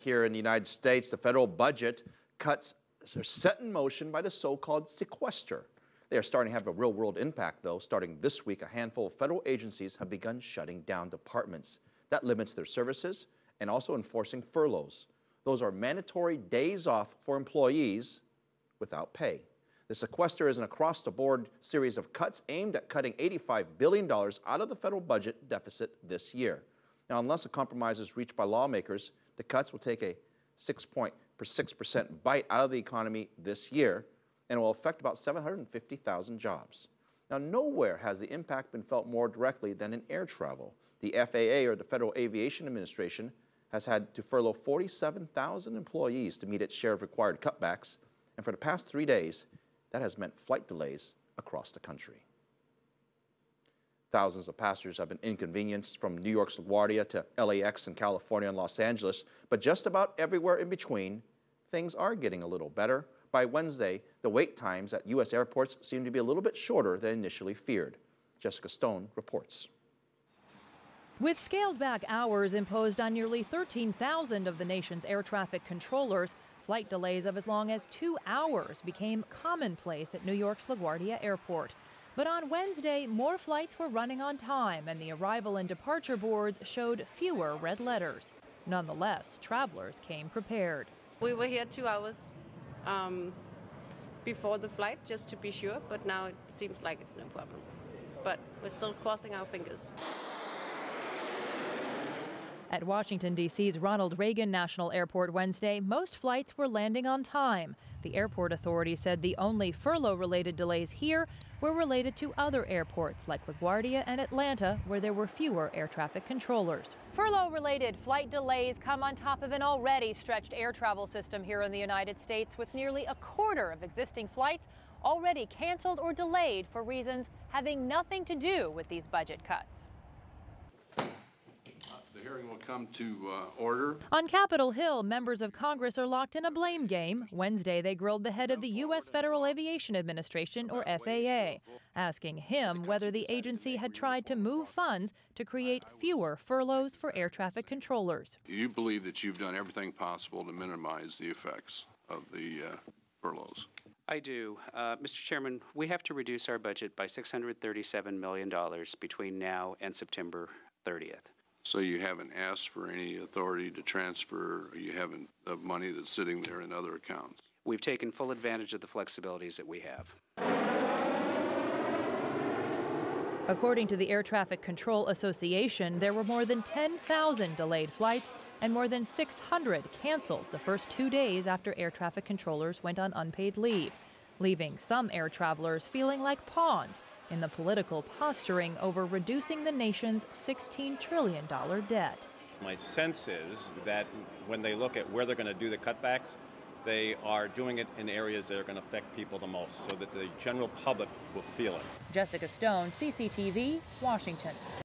Here in the United States, the federal budget cuts are set in motion by the so-called sequester. They are starting to have a real-world impact, though. Starting this week, a handful of federal agencies have begun shutting down departments. That limits their services and also enforcing furloughs. Those are mandatory days off for employees without pay. The sequester is an across-the-board series of cuts aimed at cutting $85 billion out of the federal budget deficit this year. Now, unless a compromise is reached by lawmakers, the cuts will take a 6% bite out of the economy this year, and will affect about 750,000 jobs. Now, nowhere has the impact been felt more directly than in air travel. The FAA, or the Federal Aviation Administration, has had to furlough 47,000 employees to meet its share of required cutbacks, and for the past 3 days, that has meant flight delays across the country. Thousands of passengers have been inconvenienced from New York's LaGuardia to LAX in California and Los Angeles, but just about everywhere in between, things are getting a little better. By Wednesday, the wait times at U.S. airports seem to be a little bit shorter than initially feared. Jessica Stone reports. With scaled-back hours imposed on nearly 13,000 of the nation's air traffic controllers, flight delays of as long as 2 hours became commonplace at New York's LaGuardia Airport. But on Wednesday, more flights were running on time, and the arrival and departure boards showed fewer red letters. Nonetheless, travelers came prepared. We were here 2 hours before the flight, just to be sure, but now it seems like it's no problem. But we're still crossing our fingers. At Washington, D.C.'s Ronald Reagan National Airport Wednesday, most flights were landing on time. The airport authority said the only furlough-related delays here were related to other airports like LaGuardia and Atlanta, where there were fewer air traffic controllers. Furlough-related flight delays come on top of an already stretched air travel system here in the United States, with nearly a quarter of existing flights already canceled or delayed for reasons having nothing to do with these budget cuts. The hearing will come to order. On Capitol Hill, members of Congress are locked in a blame game. Wednesday, they grilled the head of the U.S. Federal Aviation Administration, or FAA, asking him whether the agency had tried to move funds to create fewer furloughs for air traffic controllers. You believe that you've done everything possible to minimize the effects of the furloughs? I do. Mr. Chairman, we have to reduce our budget by $637 million between now and September 30th. So you haven't asked for any authority to transfer, or you haven't of money that's sitting there in other accounts? We've taken full advantage of the flexibilities that we have. According to the Air Traffic Control Association, there were more than 10,000 delayed flights and more than 600 canceled the first 2 days after air traffic controllers went on unpaid leave, leaving some air travelers feeling like pawns in the political posturing over reducing the nation's $16 trillion debt. My sense is that when they look at where they're going to do the cutbacks, they are doing it in areas that are going to affect people the most, so that the general public will feel it. Jessica Stone, CCTV, Washington.